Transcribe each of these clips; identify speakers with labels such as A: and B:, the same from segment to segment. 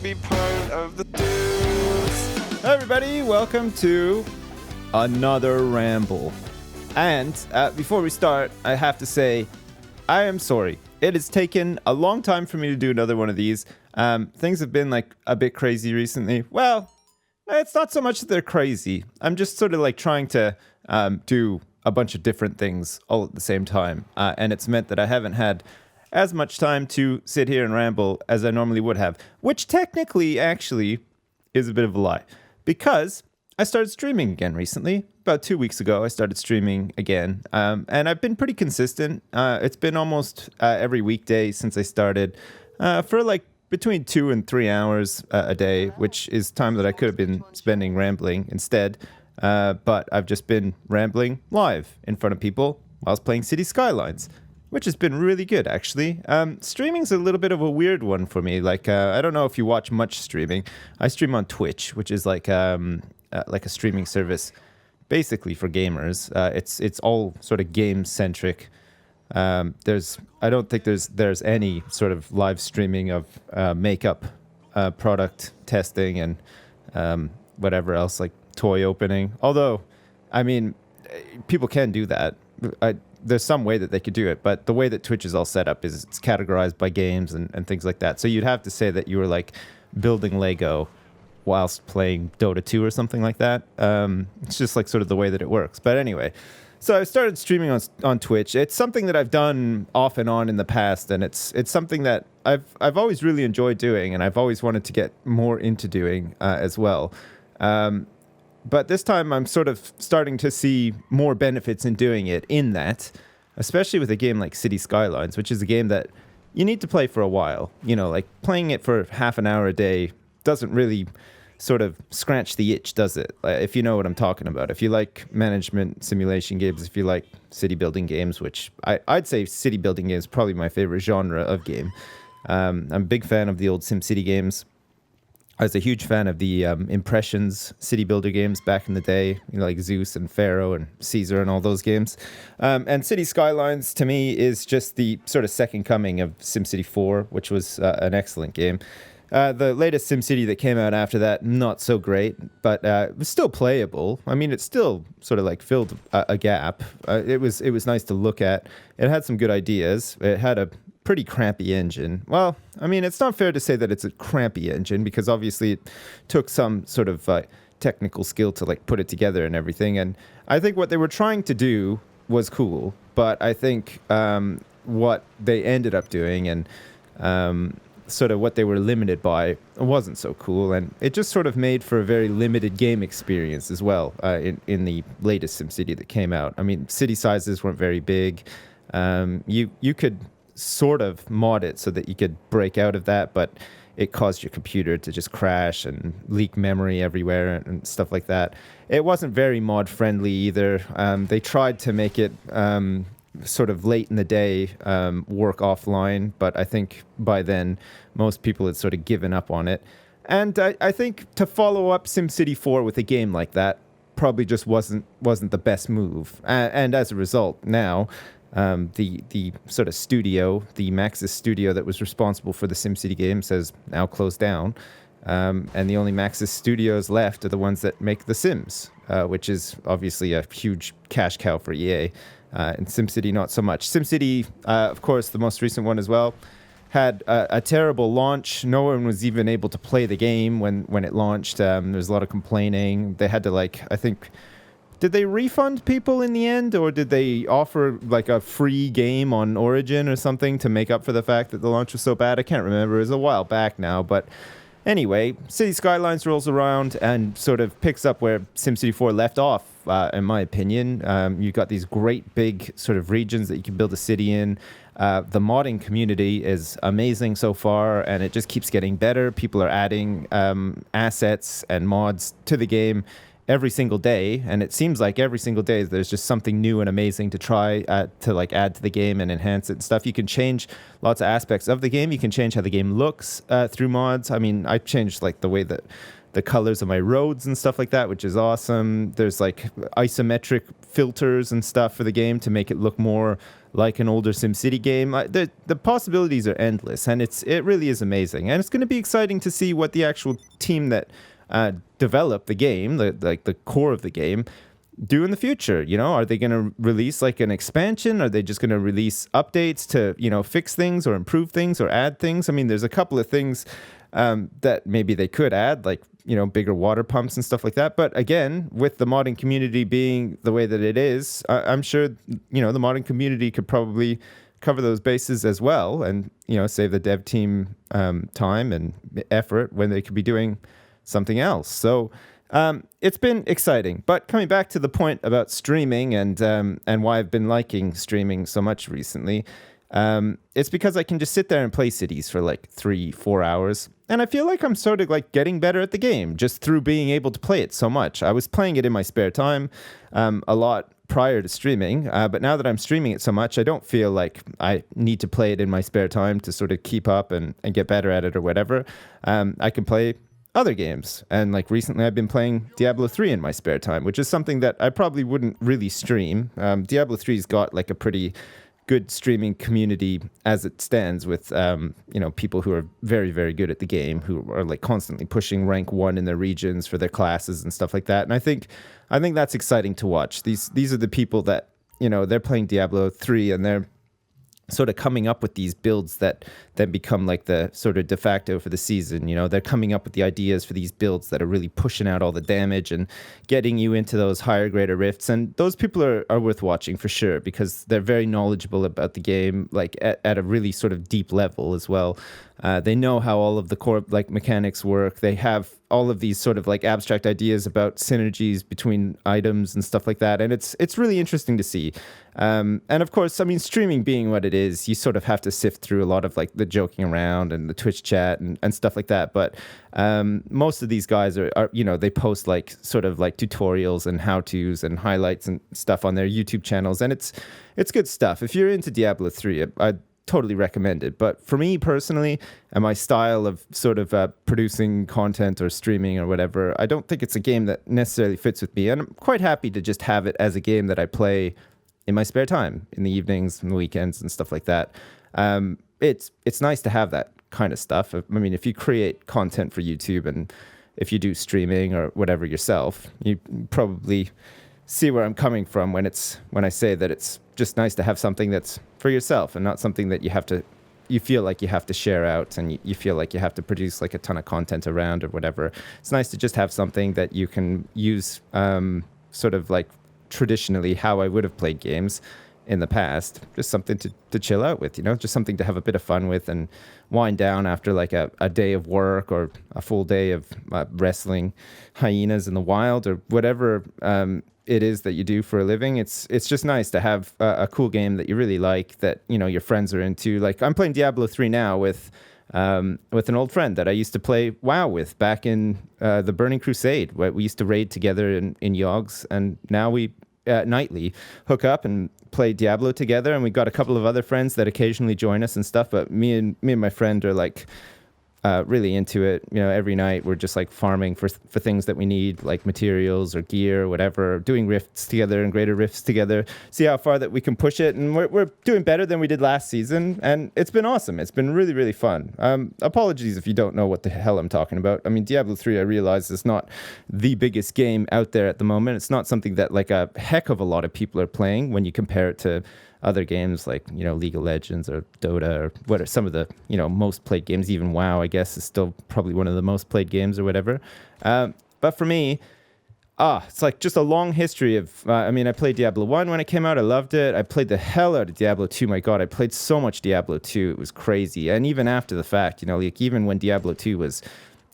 A: be part of the dudes.
B: Hi everybody, welcome to another ramble. And before we start, I have to say, I am sorry. It has taken a long time for me to do another one of these. Things have been like a bit crazy recently. Well, it's not so much that they're crazy. I'm just sort of like trying to do a bunch of different things all at the same time. And it's meant that I haven't had as much time to sit here and ramble as I normally would have, which technically actually is a bit of a lie, because I started streaming again recently. About 2 weeks ago, I started streaming again, and I've been pretty consistent. It's been almost every weekday since I started, for like between 2 and 3 hours a day, which is time that I could have been spending rambling instead. But I've just been rambling live in front of people whilst playing City Skylines, which has been really good, actually. Streaming's a little bit of a weird one for me. Like, I don't know if you watch much streaming. I stream on Twitch, which is like a streaming service, basically for gamers. It's all sort of game-centric. I don't think there's any sort of live streaming of makeup, product testing, and whatever else, like toy opening. Although, I mean, people can do that. There's some way that they could do it, but the way that Twitch is all set up is it's categorized by games and things like that. So you'd have to say that you were like building Lego whilst playing Dota 2 or something like that. It's just like sort of the way that it works. But anyway, so I started streaming on Twitch. It's something that I've done off and on in the past, and it's something that I've always really enjoyed doing, and I've always wanted to get more into doing as well. But this time I'm sort of starting to see more benefits in doing it, in that, especially with a game like City Skylines, which is a game that you need to play for a while. You know, like playing it for half an hour a day doesn't really sort of scratch the itch, does it? If you know what I'm talking about. If you like management simulation games, if you like city building games, which I'd say city building games is probably my favorite genre of game. I'm a big fan of the old SimCity games. I was a huge fan of the Impressions city builder games back in the day, you know, like Zeus and Pharaoh and Caesar and all those games. And City Skylines, to me, is just the sort of second coming of SimCity 4, which was an excellent game. The latest SimCity that came out after that, not so great, but it was still playable. I mean, it still sort of like filled a gap. It was nice to look at. It had some good ideas. It had a pretty crappy engine. Well, I mean, it's not fair to say that it's a crappy engine, because obviously it took some sort of technical skill to like put it together and everything. And I think what they were trying to do was cool, but I think what they ended up doing and sort of what they were limited by wasn't so cool, and it just sort of made for a very limited game experience as well in the latest SimCity that came out. I mean, city sizes weren't very big. You could sort of mod it so that you could break out of that, but it caused your computer to just crash and leak memory everywhere and stuff like that. It wasn't very mod friendly either. They tried to make it sort of late in the day work offline, but I think by then most people had sort of given up on it. And I think to follow up SimCity 4 with a game like that probably just wasn't the best move. And as a result, now the sort of studio, the Maxis studio that was responsible for the SimCity games, has now closed down. And the only Maxis studios left are the ones that make The Sims, which is obviously a huge cash cow for EA. And SimCity, not so much. SimCity, of course, the most recent one as well, had a terrible launch. No one was even able to play the game when it launched. There was a lot of complaining. They had to, like, I think... Did they refund people in the end, or did they offer like a free game on Origin or something to make up for the fact that the launch was so bad? I can't remember. It was a while back now. But anyway, City Skylines rolls around and sort of picks up where SimCity 4 left off, in my opinion. You've got these great big sort of regions that you can build a city in. The modding community is amazing so far, and it just keeps getting better. People are adding assets and mods to the game every single day, and it seems like every single day there's just something new and amazing to try to like add to the game and enhance it and stuff. You can change lots of aspects of the game. You can change how the game looks through mods. I mean, I changed like the way that the colors of my roads and stuff like that, which is awesome. There's like isometric filters and stuff for the game to make it look more like an older SimCity game. The possibilities are endless, and it really is amazing. And it's going to be exciting to see what the actual team that developed the game, the core of the game, do in the future. You know, are they going to release like an expansion? Are they just going to release updates to, you know, fix things or improve things or add things? I mean, there's a couple of things that maybe they could add, like, you know, bigger water pumps and stuff like that. But again, with the modding community being the way that it is, I'm sure, you know, the modding community could probably cover those bases as well, and, you know, save the dev team time and effort when they could be doing something else. So it's been exciting. But coming back to the point about streaming and why I've been liking streaming so much recently, it's because I can just sit there and play cities for like 3-4 hours. And I feel like I'm sort of like getting better at the game just through being able to play it so much. I was playing it in my spare time a lot prior to streaming. But now that I'm streaming it so much, I don't feel like I need to play it in my spare time to sort of keep up and get better at it or whatever. I can play other games. And like recently I've been playing Diablo 3 in my spare time, which is something that I probably wouldn't really stream. Diablo 3's got like a pretty good streaming community as it stands with, you know, people who are very, very good at the game, who are like constantly pushing rank 1 in their regions for their classes and stuff like that. And I think that's exciting to watch. These are the people that, you know, they're playing Diablo 3 and they're sort of coming up with these builds that then become like the sort of de facto for the season. You know, they're coming up with the ideas for these builds that are really pushing out all the damage and getting you into those higher greater rifts. And those people are worth watching for sure, because they're very knowledgeable about the game, like at a really sort of deep level as well. They know how all of the core like mechanics work. They have all of these sort of like abstract ideas about synergies between items and stuff like that. And it's really interesting to see. And of course, I mean, streaming being what it is, you sort of have to sift through a lot of like the joking around and the Twitch chat and stuff like that. But most of these guys are, you know, they post like sort of like tutorials and how-tos and highlights and stuff on their YouTube channels. And it's good stuff. If you're into Diablo 3, I'd totally recommend it. But for me personally, and my style of sort of producing content or streaming or whatever, I don't think it's a game that necessarily fits with me. And I'm quite happy to just have it as a game that I play in my spare time, in the evenings and the weekends and stuff like that. It's nice to have that kind of stuff. I mean, if you create content for YouTube and if you do streaming or whatever yourself, you probably see where I'm coming from when I say that it's just nice to have something that's for yourself and not something that you feel like you have to share out and you feel like you have to produce like a ton of content around or whatever. It's nice to just have something that you can use sort of like traditionally how I would have played games in the past, just something to chill out with, you know, just something to have a bit of fun with and wind down after like a day of work or a full day of wrestling hyenas in the wild or whatever it is that you do for a living. It's just nice to have a cool game that you really like, that, you know, your friends are into. Like I'm playing Diablo 3 now with an old friend that I used to play WoW with back in the Burning Crusade, where we used to raid together in Yogs, and now we nightly hook up and play Diablo together. And we got a couple of other friends that occasionally join us and stuff, but me and my friend are like really into it. You know, every night we're just like farming for things that we need, like materials or gear or whatever, doing rifts together and greater rifts together, see how far that we can push it. And we're doing better than we did last season. And it's been awesome. It's been really, really fun. Apologies if you don't know what the hell I'm talking about. I mean, Diablo 3, I realize, is not the biggest game out there at the moment. It's not something that like a heck of a lot of people are playing when you compare it to other games like, you know, League of Legends or Dota or what are some of the, you know, most played games. Even WoW, I guess, is still probably one of the most played games or whatever. But for me, it's like just a long history of, I mean, I played Diablo 1 when it came out. I loved it. I played the hell out of Diablo 2. My God, I played so much Diablo 2. It was crazy. And even after the fact, you know, like even when Diablo 2 was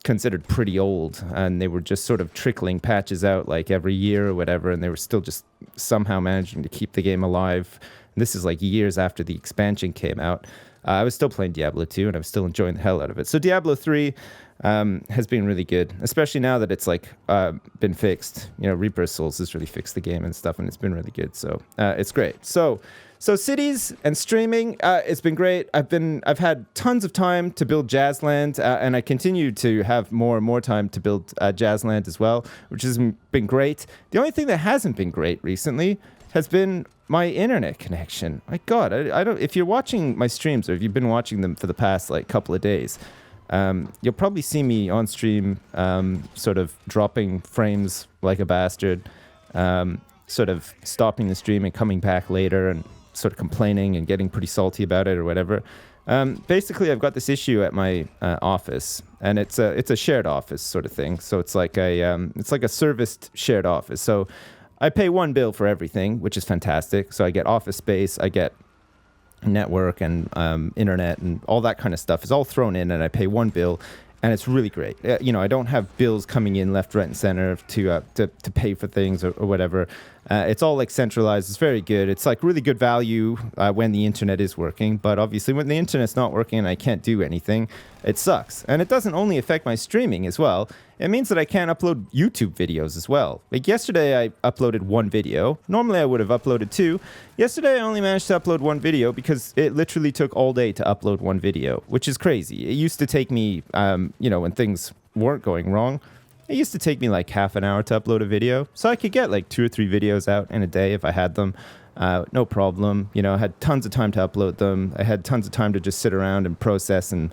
B: considered pretty old and they were just sort of trickling patches out like every year or whatever, and they were still just somehow managing to keep the game alive. And this is like years after the expansion came out. I was still playing Diablo 2 and I was still enjoying the hell out of it. So Diablo 3, has been really good, especially now that it's like been fixed. You know, Reaper of Souls has really fixed the game and stuff, and it's been really good. So it's great. So cities and streaming, it's been great. I've had tons of time to build Jazzland, and I continue to have more and more time to build Jazzland as well, which has been great. The only thing that hasn't been great recently has been my internet connection. My God, I don't. If you're watching my streams or if you've been watching them for the past like couple of days, you'll probably see me on stream, sort of dropping frames like a bastard, sort of stopping the stream and coming back later and sort of complaining and getting pretty salty about it or whatever. Basically, I've got this issue at my office, and it's a shared office sort of thing. So it's like a serviced shared office. So I pay one bill for everything, which is fantastic. So I get office space, I get network and internet and all that kind of stuff is all thrown in, and I pay one bill. And it's really great. I don't have bills coming in left, right, and center to pay for things or whatever. It's all like centralized. It's very good. It's like really good value when the internet is working. But obviously, when the internet's not working and I can't do anything, it sucks. And it doesn't only affect my streaming as well. It means that I can't upload YouTube videos as well. Like yesterday, I uploaded one video. Normally, I would have uploaded two. Yesterday, I only managed to upload one video because it literally took all day to upload one video, which is crazy. It used to take me, when things weren't going wrong, it used to take me like half an hour to upload a video. So I could get like 2 or 3 videos out in a day if I had them. No problem. I had tons of time to upload them. I had tons of time to just sit around and process and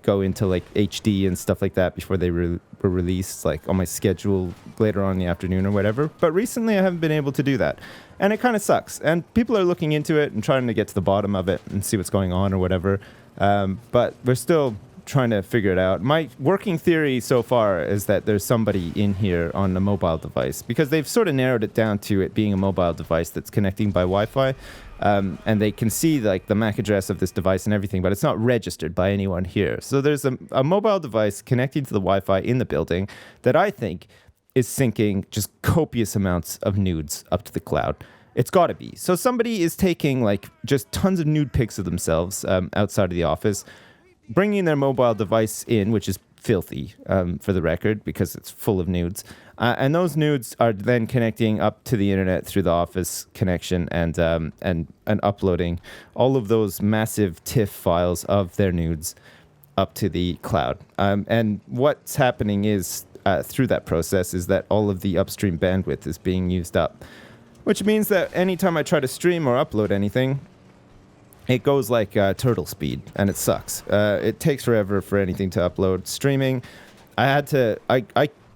B: go into like HD and stuff like that before they were released, like on my schedule later on in the afternoon or whatever. But recently I haven't been able to do that. And it kind of sucks. And people are looking into it and trying to get to the bottom of it and see what's going on or whatever. But we're still trying to figure it out. My working theory so far is that there's somebody in here on a mobile device, because they've sort of narrowed it down to it being a mobile device that's connecting by Wi-Fi. And they can see like the MAC address of this device and everything, but it's not registered by anyone here. So there's a mobile device connecting to the Wi-Fi in the building that I think is syncing just copious amounts of nudes up to the cloud. It's got to be. So somebody is taking like just tons of nude pics of themselves outside of the office, bringing their mobile device in, which is filthy, for the record, because it's full of nudes. And those nudes are then connecting up to the internet through the office connection and uploading all of those massive TIFF files of their nudes up to the cloud. And what's happening is, through that process, is that all of the upstream bandwidth is being used up, which means that anytime I try to stream or upload anything, it goes like turtle speed, and it sucks. It takes forever for anything to upload. Streaming, I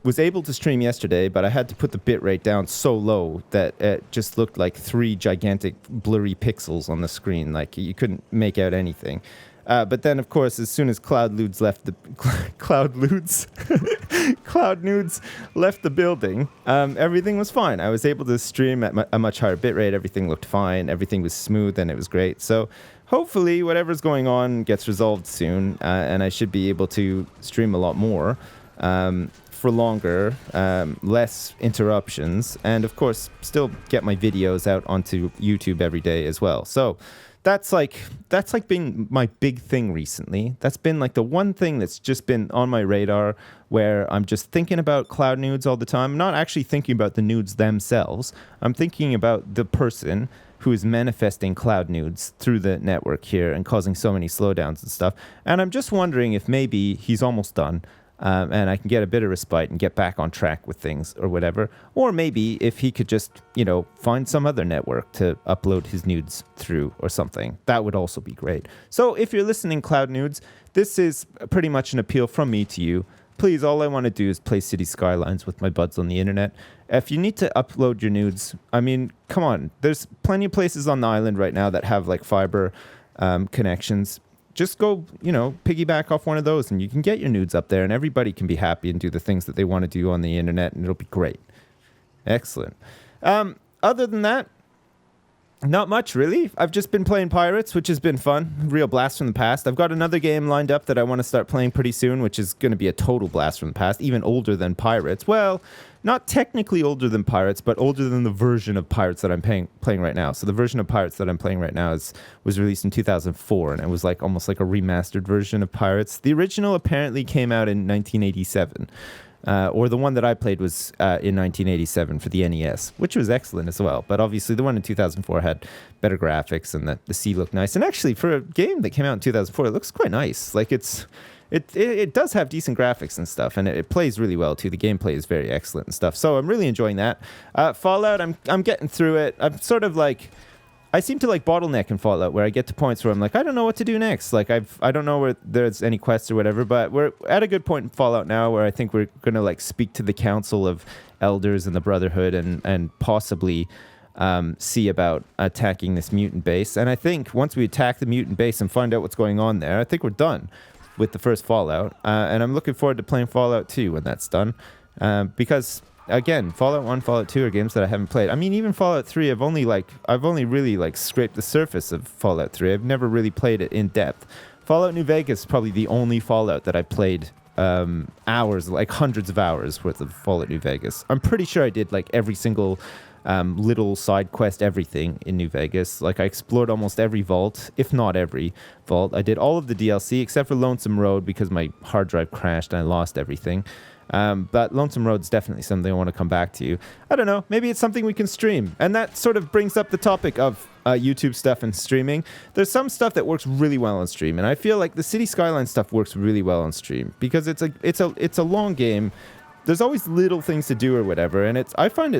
B: was able to stream yesterday, but I had to put the bitrate down so low that it just looked like 3 gigantic blurry pixels on the screen. Like you couldn't make out anything. But then, of course, as soon as Cloud Nudes left the building, everything was fine. I was able to stream at a much higher bitrate. Everything looked fine. Everything was smooth, and it was great. So hopefully, whatever's going on gets resolved soon, and I should be able to stream a lot more for longer, less interruptions, and of course, still get my videos out onto YouTube every day as well. So that's like been my big thing recently. That's been like the one thing that's just been on my radar, where I'm just thinking about cloud nudes all the time. I'm not actually thinking about the nudes themselves. I'm thinking about the person who is manifesting cloud nudes through the network here and causing so many slowdowns and stuff. And I'm just wondering if maybe he's almost done. And I can get a bit of respite and get back on track with things or whatever. Or maybe if he could just, find some other network to upload his nudes through or something. That would also be great. So if you're listening, Cloud Nudes, this is pretty much an appeal from me to you. Please, all I want to do is play City Skylines with my buds on the internet. If you need to upload your nudes, I mean, come on. There's plenty of places on the island right now that have like fiber connections. Just go, piggyback off one of those, and you can get your nudes up there, and everybody can be happy and do the things that they want to do on the internet, and it'll be great. Excellent. Other than that, Not much, really. I've just been playing Pirates, which has been fun. Real blast from the past. I've got another game lined up that I want to start playing pretty soon, which is going to be a total blast from the past, even older than Pirates. Well, not technically older than Pirates, but older than the version of Pirates that I'm playing right now. So the version of Pirates that I'm playing right now was released in 2004, and it was like almost like a remastered version of Pirates. The original apparently came out in 1987. Or the one that I played was in 1987 for the NES, which was excellent as well. But obviously the one in 2004 had better graphics and the sea looked nice. And actually for a game that came out in 2004, it looks quite nice. Like it does have decent graphics and stuff, and it plays really well too. The gameplay is very excellent and stuff. So I'm really enjoying that. Fallout, I'm getting through it. I'm sort of like... I seem to like bottleneck in Fallout where I get to points where I'm like, I don't know what to do next. Like I don't know where there's any quests or whatever, but we're at a good point in Fallout now where I think we're going to like speak to the Council of Elders and the Brotherhood and possibly see about attacking this mutant base. And I think once we attack the mutant base and find out what's going on there, I think we're done with the first Fallout. And I'm looking forward to playing Fallout 2 when that's done. Because... Again, Fallout 1, Fallout 2 are games that I haven't played. I mean, even Fallout 3, I've only really like scraped the surface of Fallout 3. I've never really played it in depth. Fallout New Vegas is probably the only Fallout that I played hours, like hundreds of hours worth of Fallout New Vegas. I'm pretty sure I did like every single little side quest, everything in New Vegas. Like I explored almost every vault, if not every vault. I did all of the DLC except for Lonesome Road because my hard drive crashed and I lost everything. But Lonesome Road's definitely something I want to come back to. I don't know, maybe it's something we can stream. And that sort of brings up the topic of YouTube stuff and streaming. There's some stuff that works really well on stream, and I feel like the City Skyline stuff works really well on stream because it's a long game. There's always little things to do or whatever, and I find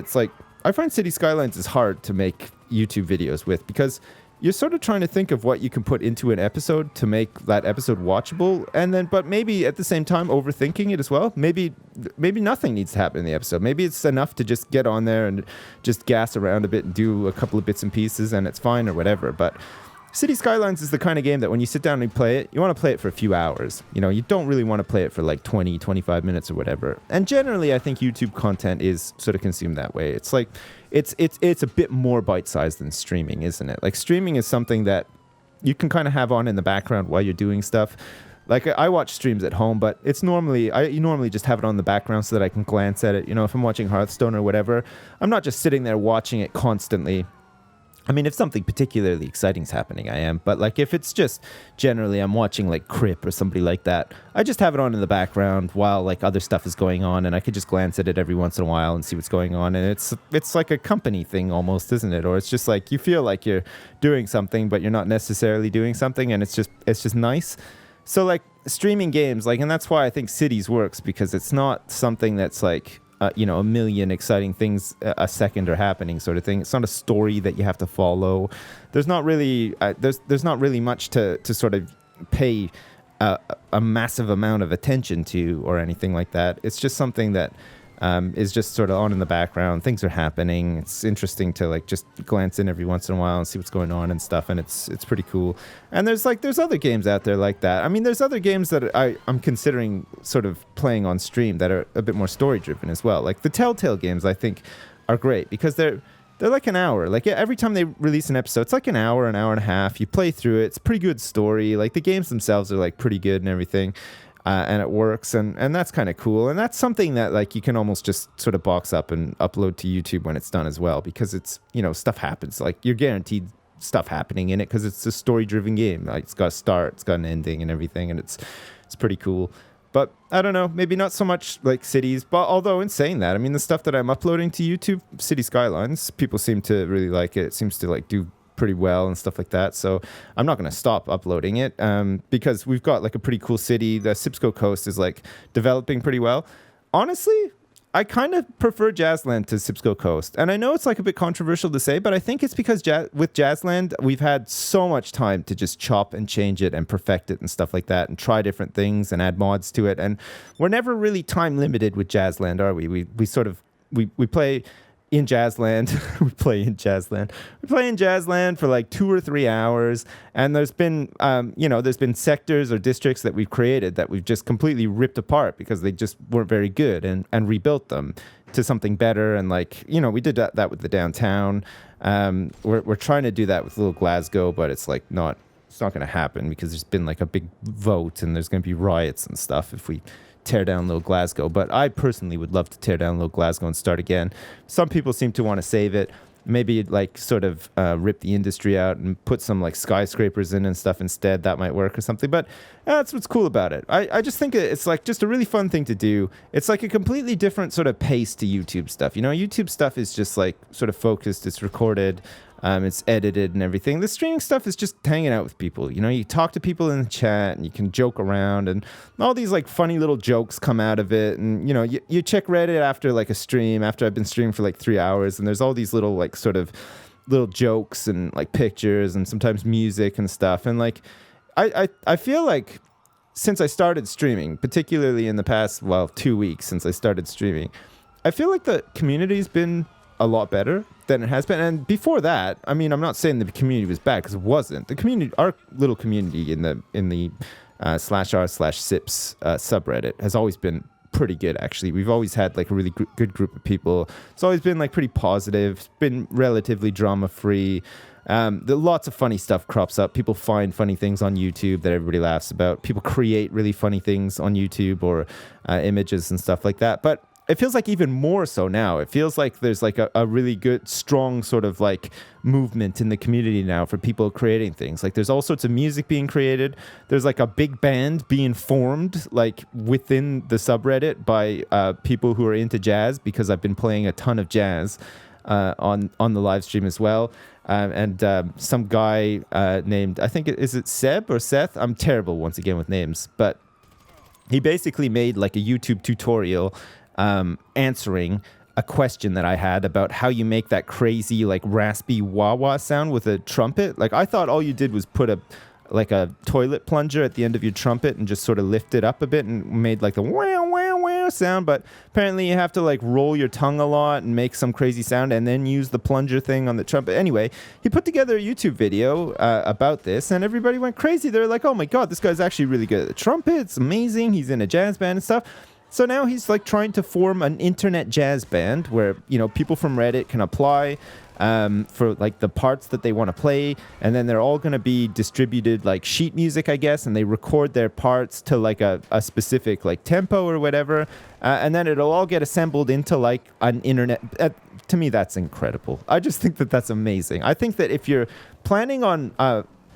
B: City Skylines is hard to make YouTube videos with because you're sort of trying to think of what you can put into an episode to make that episode watchable, but maybe at the same time overthinking it as well. Maybe nothing needs to happen in the episode. Maybe it's enough to just get on there and just gas around a bit and do a couple of bits and pieces and it's fine or whatever. But City Skylines is the kind of game that when you sit down and play it, you want to play it for a few hours. You know, you don't really want to play it for like 20, 25 minutes or whatever. And generally, I think YouTube content is sort of consumed that way. It's like, it's a bit more bite-sized than streaming, isn't it? Like streaming is something that you can kind of have on in the background while you're doing stuff. Like I watch streams at home, but you normally just have it on in the background so that I can glance at it. You know, if I'm watching Hearthstone or whatever, I'm not just sitting there watching it constantly. I mean, if something particularly exciting is happening, I am. But like if it's just generally I'm watching like Crip or somebody like that, I just have it on in the background while like other stuff is going on, and I could just glance at it every once in a while and see what's going on. And it's like a company thing almost, isn't it? Or it's just like you feel like you're doing something, but you're not necessarily doing something, and it's just nice. So like streaming games, like, and that's why I think Cities works, because it's not something that's like a million exciting things a second are happening sort of thing. It's not a story that you have to follow. There's not really there's not really much to sort of pay a massive amount of attention to or anything like that. It's just something that is just sort of on in the background. Things are happening. It's interesting to like just glance in every once in a while and see what's going on and stuff, and it's pretty cool. And there's other games out there like that. I mean, there's other games that I'm considering sort of playing on stream that are a bit more story driven as well. Like the Telltale games, I think are great because they're like an hour. Like every time they release an episode, it's like an hour and a half. You play through it. It's a pretty good story. Like the games themselves are like pretty good and everything. And it works, and that's kind of cool. And that's something that like you can almost just sort of box up and upload to YouTube when it's done as well, because it's, stuff happens. Like you're guaranteed stuff happening in it because it's a story-driven game. Like it's got a start, it's got an ending and everything, and it's pretty cool. But I don't know, maybe not so much like Cities. But although in saying that, I mean, the stuff that I'm uploading to YouTube, City Skylines, people seem to really like it. It seems to like do pretty well and stuff like that, so I'm not going to stop uploading it because we've got like a pretty cool city. The Sipsco Coast is like developing pretty well. Honestly, I kind of prefer Jazzland to Sipsco Coast, and I know it's like a bit controversial to say, but I think it's because with Jazzland we've had so much time to just chop and change it and perfect it and stuff like that and try different things and add mods to it, and we're never really time limited with Jazzland, are we? We sort of we play in Jazzland. We play in Jazzland. We play in Jazzland for like 2 or 3 hours. And there's been, there's been sectors or districts that we've created that we've just completely ripped apart because they just weren't very good and rebuilt them to something better. And like, we did that with the downtown. We're trying to do that with Little Glasgow, but it's like it's not going to happen because there's been like a big vote and there's going to be riots and stuff if we tear down Little Glasgow. But I personally would love to tear down Little Glasgow and start again. Some people seem to want to save it. Maybe like sort of rip the industry out and put some like skyscrapers in and stuff instead. That might work or something. But that's what's cool about it. I just think it's like just a really fun thing to do. It's like a completely different sort of pace to YouTube stuff. YouTube stuff is just like sort of focused. It's recorded. It's edited and everything. The streaming stuff is just hanging out with people. You talk to people in the chat and you can joke around and all these like funny little jokes come out of it. And, you check Reddit after like a stream, after I've been streaming for like 3 hours, and there's all these little like sort of little jokes and like pictures and sometimes music and stuff. And like, I feel like since I started streaming, particularly in the past, 2 weeks since I started streaming, I feel like the community's been a lot better than it has been. And before that, I mean, I'm not saying the community was bad because it wasn't. The community, our little community in the /r/sips subreddit has always been pretty good, actually. We've always had like a really good group of people. It's always been like pretty positive. It's been relatively drama free. Lots of funny stuff crops up. People find funny things on YouTube that everybody laughs about. People create really funny things on YouTube or images and stuff like that. But it feels like even more so now. It feels like there's like a really good, strong sort of like movement in the community now for people creating things. Like there's all sorts of music being created. There's like a big band being formed like within the subreddit by people who are into jazz, because I've been playing a ton of jazz on the live stream as well. And some guy named, I think, is it Seb or Seth? I'm terrible once again with names, but he basically made like a YouTube tutorial answering a question that I had about how you make that crazy like raspy wah-wah sound with a trumpet. Like I thought all you did was put a toilet plunger at the end of your trumpet and just sort of lift it up a bit and made like the wow wow wow sound. But apparently you have to like roll your tongue a lot and make some crazy sound and then use the plunger thing on the trumpet. Anyway, he put together a YouTube video about this and everybody went crazy. They're like, oh my God, this guy's actually really good at the trumpet. It's amazing. He's in a jazz band and stuff. So now he's like trying to form an internet jazz band where, people from Reddit can apply for like the parts that they want to play. And then they're all going to be distributed like sheet music, I guess. And they record their parts to like a specific like tempo or whatever. And then it'll all get assembled into like an internet. To me, that's incredible. I just think that that's amazing. I think that if you're planning on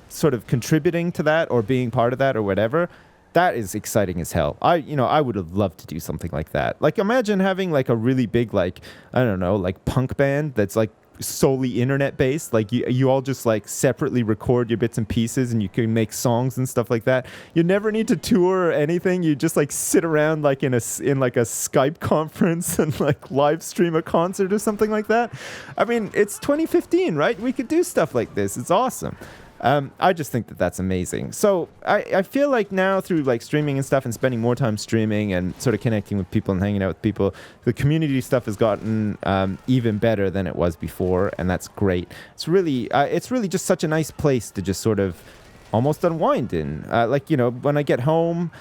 B: sort of contributing to that or being part of that or whatever, that is exciting as hell. I would have loved to do something like that. Like imagine having like a really big, like, I don't know, like punk band that's like solely internet based. Like you all just like separately record your bits and pieces and you can make songs and stuff like that. You never need to tour or anything. You just like sit around like in like a Skype conference and like live stream a concert or something like that. I mean, it's 2015, right? We could do stuff like this. It's awesome. I just think that that's amazing. So I feel like now through like streaming and stuff and spending more time streaming and sort of connecting with people and hanging out with people, the community stuff has gotten even better than it was before, and that's great. It's really just such a nice place to just sort of almost unwind in. When I get home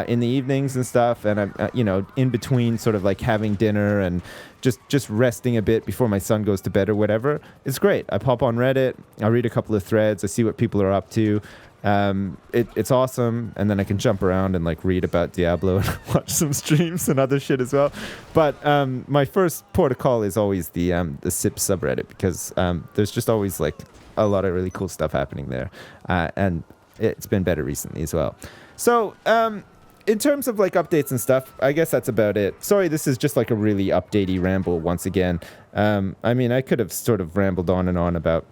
B: in the evenings and stuff, and I'm in between sort of like having dinner and just resting a bit before my son goes to bed or whatever, it's great. I pop on Reddit, I read a couple of threads, I see what people are up to. It's awesome, and then I can jump around and like read about Diablo and watch some streams and other shit as well. But my first port of call is always the SIP subreddit, because there's just always like a lot of really cool stuff happening there, and it's been better recently as well. So in terms of like updates and stuff, I guess that's about it. Sorry, this is just like a really updatey ramble once again. I mean, I could have sort of rambled on and on about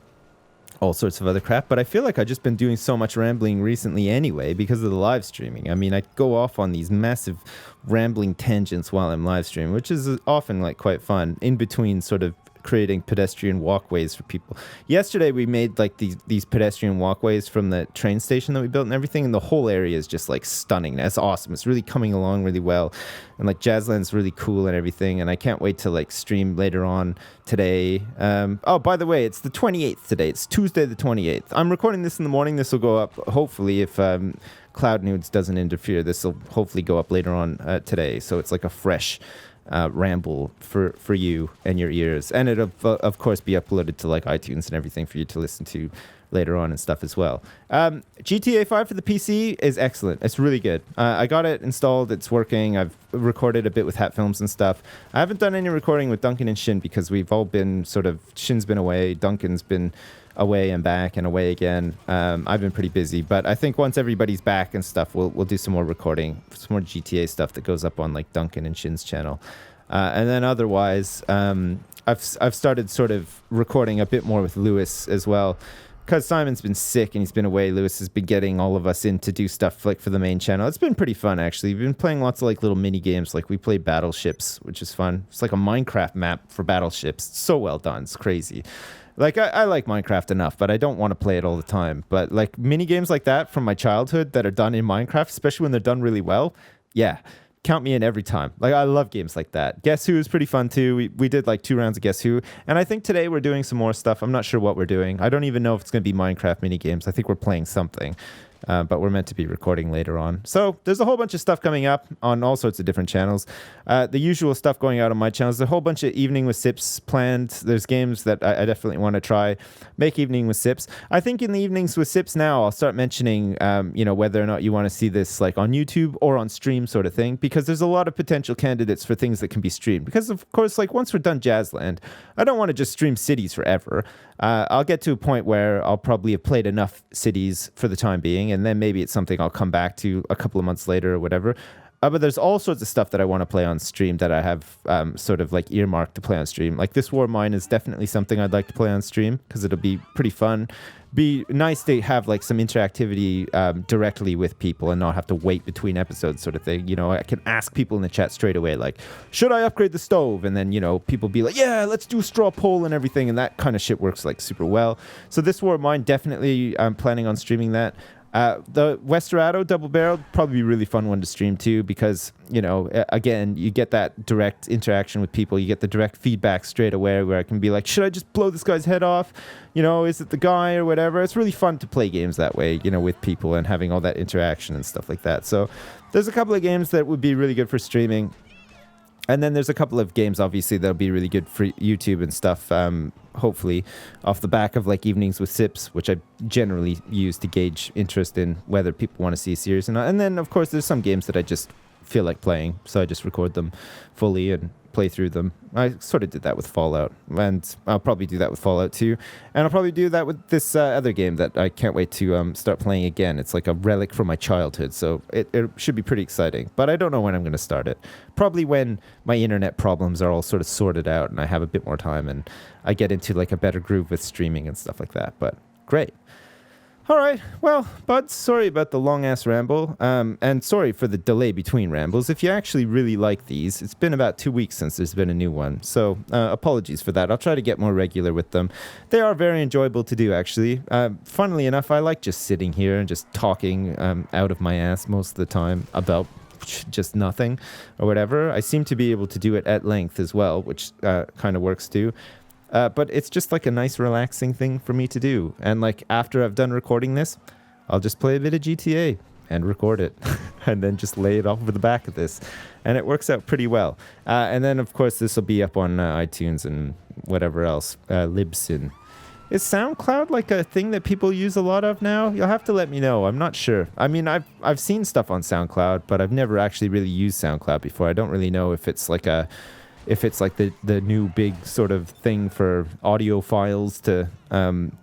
B: all sorts of other crap, but I feel like I've just been doing so much rambling recently anyway because of the live streaming. I mean, I go off on these massive rambling tangents while I'm live streaming, which is often like quite fun in between sort of creating pedestrian walkways for people. Yesterday we made like these pedestrian walkways from the train station that we built and everything, and the whole area is just like stunning. That's awesome. It's really coming along really well, and like Jazzland's really cool and everything, and I can't wait to like stream later on today. Oh, by the way, it's the 28th today. It's Tuesday the 28th. I'm recording this in the morning. This will go up hopefully if Cloud Nudes doesn't interfere. This will hopefully go up later on today, so it's like a fresh ramble for you and your ears, and it'll of course be uploaded to like iTunes and everything for you to listen to later on and stuff as well. GTA 5 for the PC is excellent. It's really good. I got it installed. It's working. I've recorded a bit with Hat Films and stuff. I haven't done any recording with Duncan and Shin because we've all been sort of, Shin's been away, Duncan's been away and back and away again. I've been pretty busy, but I think once everybody's back and stuff, we'll do some more recording, some more GTA stuff that goes up on like Duncan and Shin's channel. And then otherwise, I've started sort of recording a bit more with Lewis as well. Because Simon's been sick and he's been away, Lewis has been getting all of us in to do stuff like for the main channel. It's been pretty fun, actually. We've been playing lots of like little mini games. Like we play Battleships, which is fun. It's like a Minecraft map for Battleships. It's so well done. It's crazy. Like I like Minecraft enough, but I don't want to play it all the time. But like mini games like that from my childhood that are done in Minecraft, especially when they're done really well, yeah, count me in every time. Like I love games like that. Guess Who is pretty fun too. We did like 2 rounds of Guess Who, and I think today we're doing some more stuff. I'm not sure what we're doing. I don't even know if it's going to be Minecraft mini games. I think we're playing something. But we're meant to be recording later on. So there's a whole bunch of stuff coming up on all sorts of different channels. The usual stuff going out on my channels. There's a whole bunch of Evening with Sips planned. There's games that I definitely want to try. Make Evening with Sips. I think in the Evenings with Sips now, I'll start mentioning, whether or not you want to see this like on YouTube or on stream sort of thing, because there's a lot of potential candidates for things that can be streamed. Because of course, like once we're done Jazzland, I don't want to just stream cities forever. I'll get to a point where I'll probably have played enough cities for the time being, and then maybe it's something I'll come back to a couple of months later or whatever. But there's all sorts of stuff that I want to play on stream that I have sort of like earmarked to play on stream. Like This War of Mine is definitely something I'd like to play on stream because it'll be pretty fun. Be nice to have like some interactivity directly with people and not have to wait between episodes sort of thing. You know, I can ask people in the chat straight away, like, should I upgrade the stove? And then, people be like, yeah, let's do a straw poll and everything. And that kind of shit works like super well. So This War of Mine, definitely I'm planning on streaming that. The Westerado Double Barrel, probably a really fun one to stream too, because, again, you get that direct interaction with people. You get the direct feedback straight away where I can be like, should I just blow this guy's head off? Is it the guy or whatever? It's really fun to play games that way, with people and having all that interaction and stuff like that. So there's a couple of games that would be really good for streaming. And then there's a couple of games, obviously, that'll be really good for YouTube and stuff, hopefully, off the back of, like, Evenings with Sips, which I generally use to gauge interest in whether people want to see a series or not. And then, of course, there's some games that I just feel like playing, so I just record them fully and play through them. I sort of did that with Fallout, and I'll probably do that with Fallout 2. And I'll probably do that with this other game that I can't wait to start playing again. It's like a relic from my childhood, so it should be pretty exciting. But I don't know when I'm going to start it. Probably when my internet problems are all sort of sorted out and I have a bit more time and I get into like a better groove with streaming and stuff like that. But great. All right, well, Bud, sorry about the long-ass ramble, and sorry for the delay between rambles. If you actually really like these, it's been about 2 weeks since there's been a new one, so apologies for that. I'll try to get more regular with them. They are very enjoyable to do, actually. Funnily enough, I like just sitting here and just talking out of my ass most of the time about just nothing or whatever. I seem to be able to do it at length as well, which kind of works too. But it's just like a nice relaxing thing for me to do. And like after I've done recording this, I'll just play a bit of GTA and record it and then just lay it off over the back of this. And it works out pretty well. And then, of course, this will be up on iTunes and whatever else. Libsyn. Is SoundCloud like a thing that people use a lot of now? You'll have to let me know. I'm not sure. I mean, I've seen stuff on SoundCloud, but I've never actually really used SoundCloud before. I don't really know if it's like the new big sort of thing for audio files to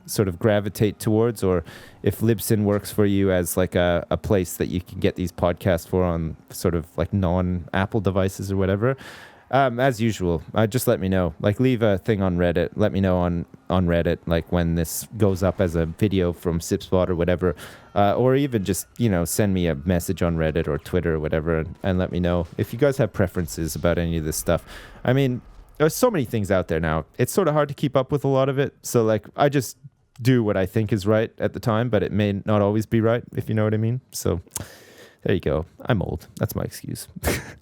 B: sort of gravitate towards, or if Libsyn works for you as like a place that you can get these podcasts for on sort of like non-Apple devices or whatever. As usual, just let me know. Like, leave a thing on Reddit. Let me know on Reddit, like when this goes up as a video from Sipspot or whatever, or even just send me a message on Reddit or Twitter or whatever, and let me know if you guys have preferences about any of this stuff. I mean, there's so many things out there now. It's sort of hard to keep up with a lot of it. So like I just do what I think is right at the time, but it may not always be right, if you know what I mean. So there you go. I'm old. That's my excuse.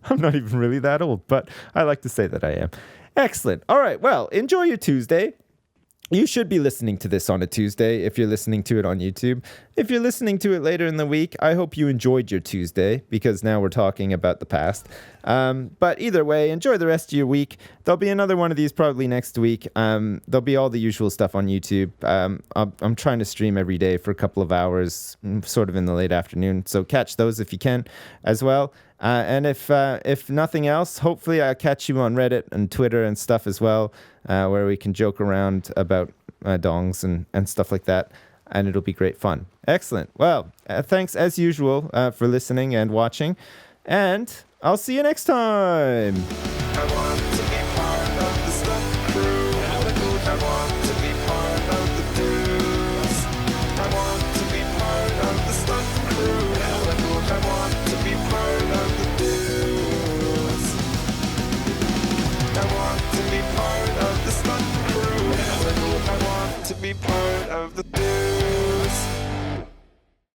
B: I'm not even really that old, but I like to say that I am. Excellent. All right. Well, enjoy your Tuesday. You should be listening to this on a Tuesday if you're listening to it on YouTube. If you're listening to it later in the week, I hope you enjoyed your Tuesday, because now we're talking about the past. But either way, enjoy the rest of your week. There'll be another one of these probably next week. There'll be all the usual stuff on YouTube. I'm trying to stream every day for a couple of hours, sort of in the late afternoon. So catch those if you can as well. And if nothing else, hopefully I'll catch you on Reddit and Twitter and stuff as well, where we can joke around about dongs and stuff like that. And it'll be great fun. Excellent. Well, thanks as usual for listening and watching. And I'll see you next time.
A: I want to be part of the stunt crew. I want to be part of the dudes. I want to be part of the stunt crew. I want to be part of the dudes. I want to be part of the stunt crew. I want to be part of the dudes.